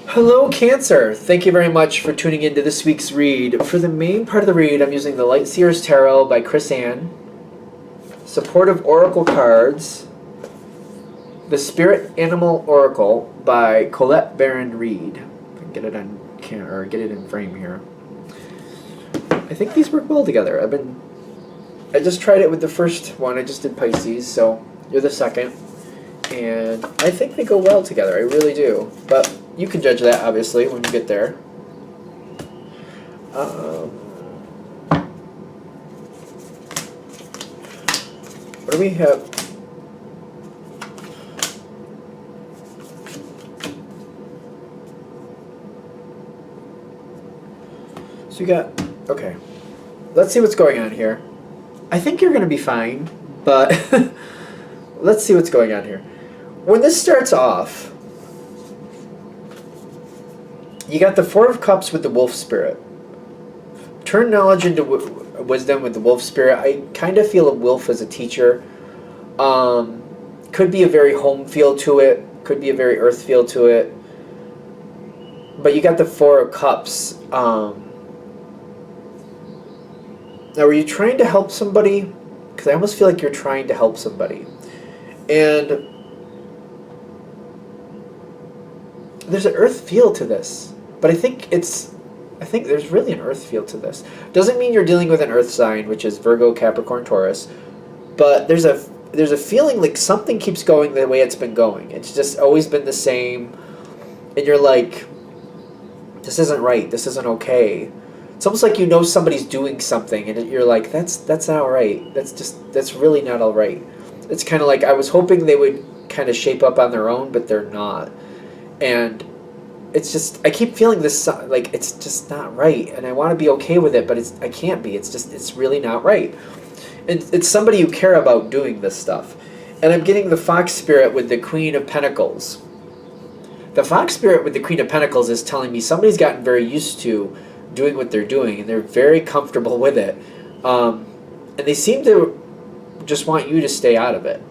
Hello, Cancer. Thank you very much for tuning into this week's read. For the main part of the read, I'm using the Lightseer's Tarot by Chris Ann, Supportive Oracle Cards, the Spirit Animal Oracle by Colette Baron Reed. If I can get it on camera or get it in frame here. I think these work well together. I just tried it with the first one. I just did Pisces, so you're the second, and I think they go well together. I really do. But you can judge that, obviously, when you get there. What do we have? So you got, okay. Let's see what's going on here. I think you're going to be fine, but let's see what's going on here. When this starts off, you got the Four of Cups with the Wolf Spirit. Turn knowledge into wisdom with the Wolf Spirit. I kind of feel a wolf as a teacher. Could be a very home feel to it. Could be a very earth feel to it. But you got the Four of Cups. Now, were you trying to help somebody? Because I almost feel like you're trying to help somebody. And there's an earth feel to this. But I think there's really an earth feel to this. Doesn't mean you're dealing with an earth sign, which is Virgo, Capricorn, Taurus. But there's a feeling like something keeps going the way it's been going. It's just always been the same. And you're like, this isn't right. This isn't okay. It's almost like you know somebody's doing something, and you're like, that's not right. That's really not all right. It's kind of like I was hoping they would kind of shape up on their own, but they're not. And it's just, I keep feeling this, like, it's just not right, and I want to be okay with it, but I can't be. It's really not right. And it's somebody you care about doing this stuff. And I'm getting the Fox Spirit with the Queen of Pentacles. The Fox Spirit with the Queen of Pentacles is telling me somebody's gotten very used to doing what they're doing, and they're very comfortable with it. And they seem to just want you to stay out of it.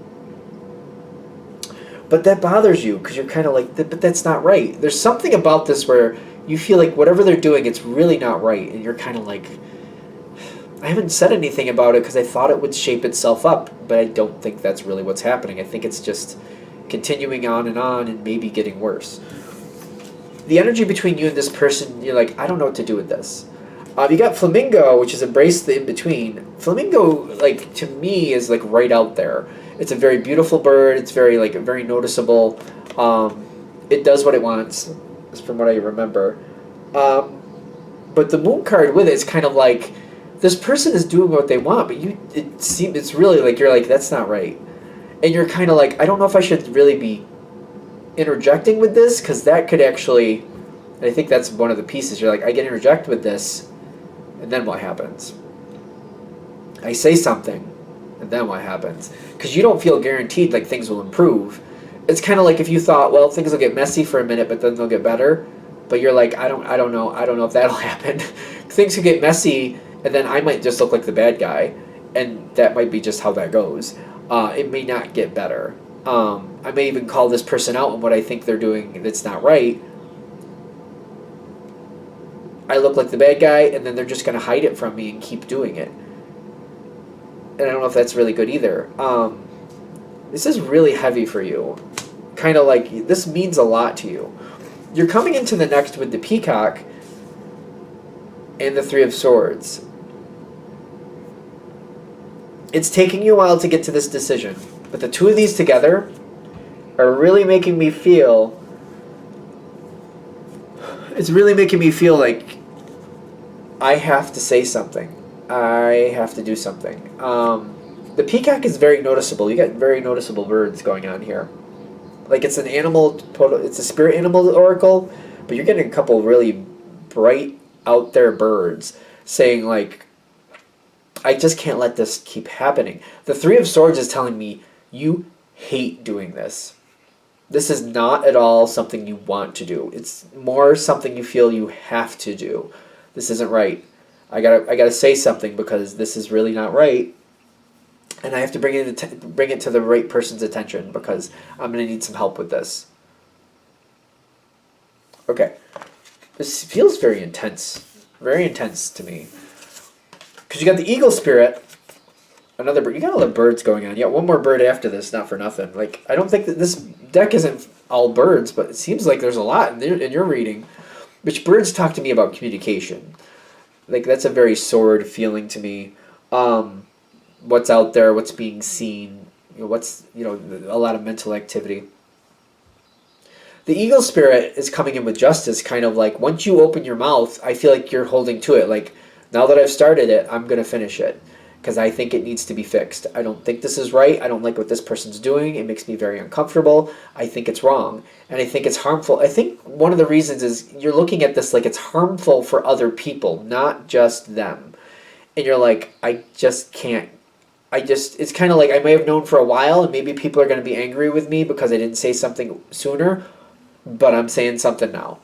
But that bothers you because you're kind of like, but that's not right. There's something about this where you feel like whatever they're doing, it's really not right. And you're kind of like, I haven't said anything about it because I thought it would shape itself up, but I don't think that's really what's happening. I think it's just continuing on and maybe getting worse. The energy between you and this person, you're like, I don't know what to do with this. You got Flamingo, which is embrace the in-between. Flamingo, like, to me, is like right out there. It's a very beautiful bird. It's very noticeable. It does what it wants, from what I remember. But the Moon card with it is kind of like, this person is doing what they want, but it's really like, you're like, that's not right. And you're kind of like, I don't know if I should really be interjecting with this, because that could actually, and I think that's one of the pieces, you're like, I can interject with this, and then what happens? I say something, and then what happens? Because you don't feel guaranteed like things will improve. It's kind of like if you thought, well, things will get messy for a minute, but then they'll get better. But you're like, I don't know if that'll happen. Things could get messy, and then I might just look like the bad guy, and that might be just how that goes. It may not get better. I may even call this person out on what I think they're doing that's not right. I look like the bad guy, and then they're just going to hide it from me and keep doing it. And I don't know if that's really good either. This is really heavy for you. Kind of like, this means a lot to you. You're coming into the next with the Peacock and the Three of Swords. It's taking you a while to get to this decision, but the two of these together are really making me feel, it's really making me feel like I have to say something. I have to do something. The Peacock is very noticeable. You got very noticeable birds going on here. Like, it's an animal, it's a spirit animal oracle, but you're getting a couple really bright, out there birds saying, like, I just can't let this keep happening. The Three of Swords is telling me, you hate doing this. This is not at all something you want to do. It's more something you feel you have to do. This isn't right. I gotta say something because this is really not right. And I have to bring it to the right person's attention because I'm going to need some help with this. Okay. This feels very intense to me. Because you got the eagle spirit, another bird. You got all the birds going on. You got one more bird after this, not for nothing. Like, I don't think that this deck isn't all birds, but it seems like there's a lot in your reading. Which birds talk to me about communication. Like, that's a very sword feeling to me. What's out there, what's being seen, what's, a lot of mental activity. The eagle spirit is coming in with justice, kind of like, once you open your mouth, I feel like you're holding to it. Like, now that I've started it, I'm going to finish it. Because I think it needs to be fixed. I don't think this is right. I don't like what this person's doing. It makes me very uncomfortable. I think it's wrong. And I think it's harmful. I think one of the reasons is you're looking at this like it's harmful for other people, not just them. And you're like, I just can't. It's kind of like I may have known for a while, and maybe people are going to be angry with me because I didn't say something sooner, but I'm saying something now.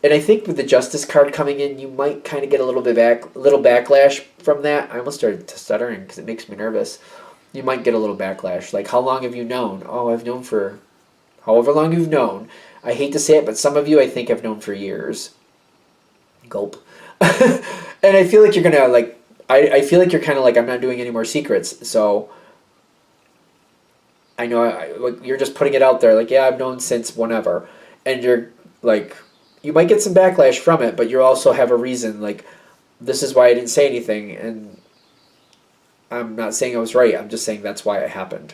And I think with the Justice card coming in, you might kind of get a little backlash from that. I almost started stuttering because it makes me nervous. You might get a little backlash. Like, how long have you known? Oh, I've known for however long you've known. I hate to say it, but some of you I think have known for years. Gulp. And I feel like you're going to, like, I feel like you're kind of like, I'm not doing any more secrets. So I know like, you're just putting it out there. Like, yeah, I've known since whenever. And you're like, you might get some backlash from it, but you also have a reason. Like, this is why I didn't say anything. And I'm not saying I was right. I'm just saying that's why it happened.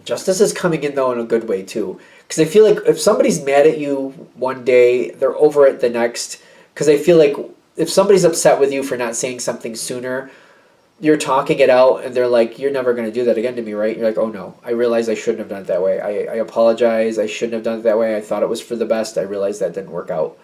Justice is coming in, though, in a good way, too. Because I feel like if somebody's mad at you one day, they're over it the next. Because I feel like if somebody's upset with you for not saying something sooner, you're talking it out, and they're like, you're never going to do that again to me, right? You're like, oh, no. I realize I shouldn't have done it that way. I apologize. I shouldn't have done it that way. I thought it was for the best. I realized that didn't work out.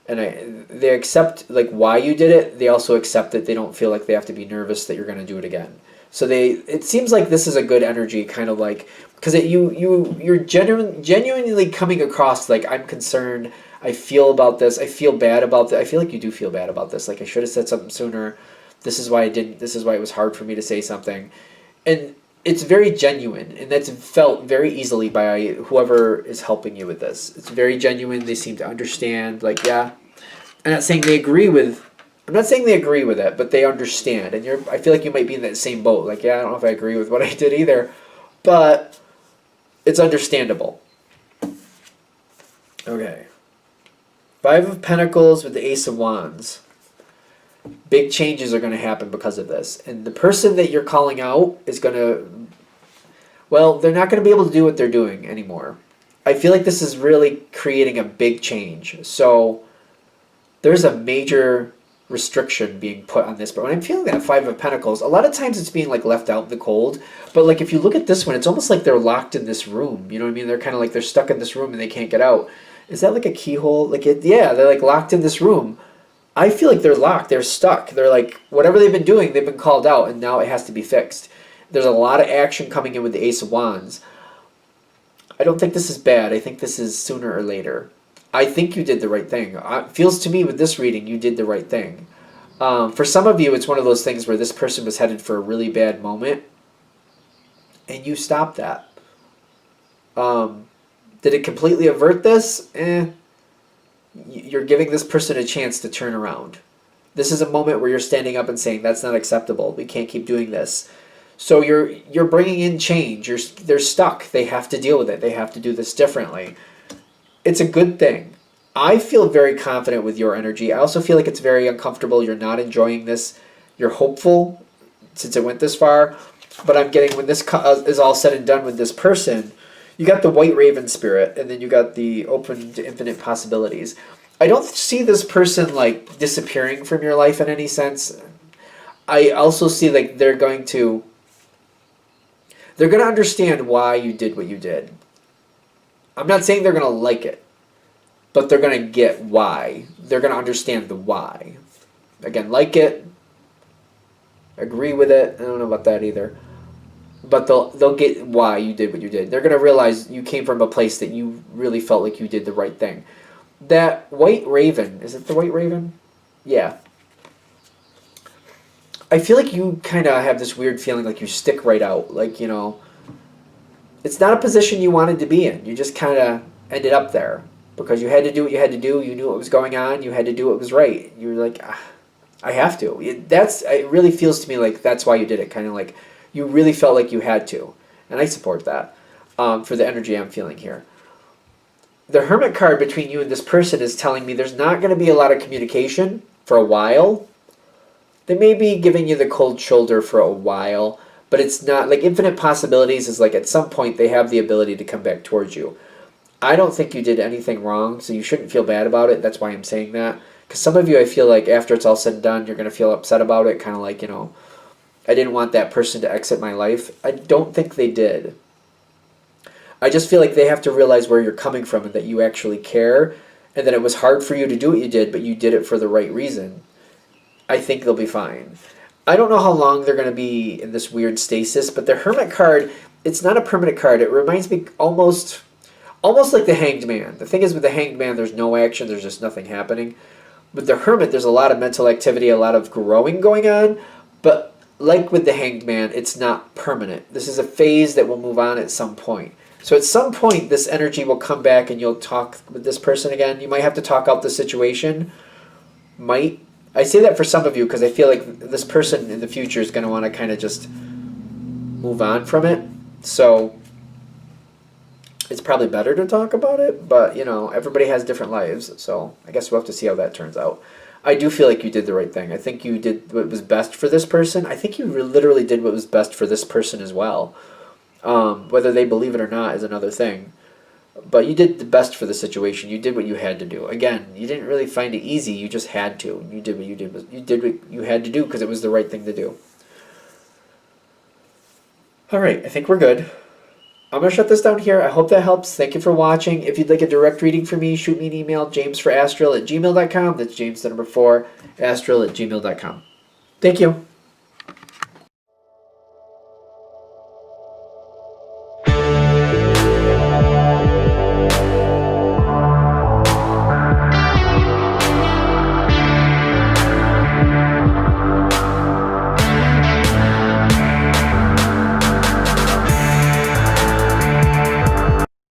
And they accept, like, why you did it. They also accept that they don't feel like they have to be nervous that you're going to do it again. So it seems like this is a good energy, kind of like, because you're genuinely coming across like, I'm concerned, I feel about this, I feel bad about this. I feel like you do feel bad about this. Like, I should have said something sooner. This is why I didn't. This is why it was hard for me to say something. And it's very genuine, and that's felt very easily by whoever is helping you with this. It's very genuine. They seem to understand. Like, yeah, I'm not saying they agree with it, but they understand. And I feel like you might be in that same boat. Like, yeah, I don't know if I agree with what I did either, but it's understandable. Okay. 5 of Pentacles with the Ace of Wands. Big changes are going to happen because of this. And the person that you're calling out is going to, well, they're not going to be able to do what they're doing anymore. I feel like this is really creating a big change. So there's a major restriction being put on this. But when I'm feeling that 5 of Pentacles, a lot of times it's being like left out in the cold. But like if you look at this one, it's almost like they're locked in this room. You know what I mean? They're kind of like they're stuck in this room and they can't get out. Is that like a keyhole? Yeah, they're like locked in this room. I feel like they're locked. They're stuck. They're like, whatever they've been doing, they've been called out, and now it has to be fixed. There's a lot of action coming in with the Ace of Wands. I don't think this is bad. I think this is sooner or later. I think you did the right thing. It feels to me with this reading, you did the right thing. For some of you, it's one of those things where this person was headed for a really bad moment, and you stopped that. Did it completely avert this? You're giving this person a chance to turn around. This is a moment where you're standing up and saying, that's not acceptable. We can't keep doing this. So you're bringing in change. They're stuck. They have to deal with it. They have to do this differently. It's a good thing. I feel very confident with your energy. I also feel like it's very uncomfortable. You're not enjoying this. You're hopeful since it went this far. But I'm getting, when this is all said and done with this person, you got the White Raven spirit, and then you got the open to infinite possibilities. I don't see this person like disappearing from your life in any sense. I also see like they're going to understand why you did what you did. I'm not saying they're going to like it, but they're going to get why. They're going to understand the why. Again, like it, agree with it. I don't know about that either. But they'll get why you did what you did. They're going to realize you came from a place that you really felt like you did the right thing. That White Raven, is it the White Raven? Yeah. I feel like you kind of have this weird feeling like you stick right out. Like, it's not a position you wanted to be in. You just kind of ended up there because you had to do what you had to do. You knew what was going on. You had to do what was right. You were like, I have to. It really feels to me like that's why you did it. Kind of like you really felt like you had to. And I support that for the energy I'm feeling here. The Hermit card between you and this person is telling me there's not going to be a lot of communication for a while. They may be giving you the cold shoulder for a while, but it's not like infinite possibilities is like at some point they have the ability to come back towards you. I don't think you did anything wrong, so you shouldn't feel bad about it. That's why I'm saying that. Because some of you, I feel like after it's all said and done, you're going to feel upset about it, kind of like, I didn't want that person to exit my life. I don't think they did. I just feel like they have to realize where you're coming from and that you actually care and that it was hard for you to do what you did, but you did it for the right reason. I think they'll be fine. I don't know how long they're going to be in this weird stasis, but the Hermit card, it's not a permanent card. It reminds me almost like the Hanged Man. The thing is with the Hanged Man, there's no action. There's just nothing happening. With the Hermit, there's a lot of mental activity, a lot of growing going on, but like with the Hanged Man, it's not permanent. This is a phase that will move on at some point. So at some point, this energy will come back and you'll talk with this person again. You might have to talk out the situation. I say that for some of you because I feel like this person in the future is going to want to kind of just move on from it. So it's probably better to talk about it, but everybody has different lives, so I guess we'll have to see how that turns out. I do feel like you did the right thing. I think you did what was best for this person. I think you literally did what was best for this person as well. Whether they believe it or not is another thing. But you did the best for the situation. You did what you had to do. Again, you didn't really find it easy. You just had to. You did what you did. You did what you had to do because it was the right thing to do. All right, I think we're good. I'm going to shut this down here. I hope that helps. Thank you for watching. If you'd like a direct reading from me, shoot me an email, jamesforastral@gmail.com. That's James, the number 4, astral@gmail.com. Thank you.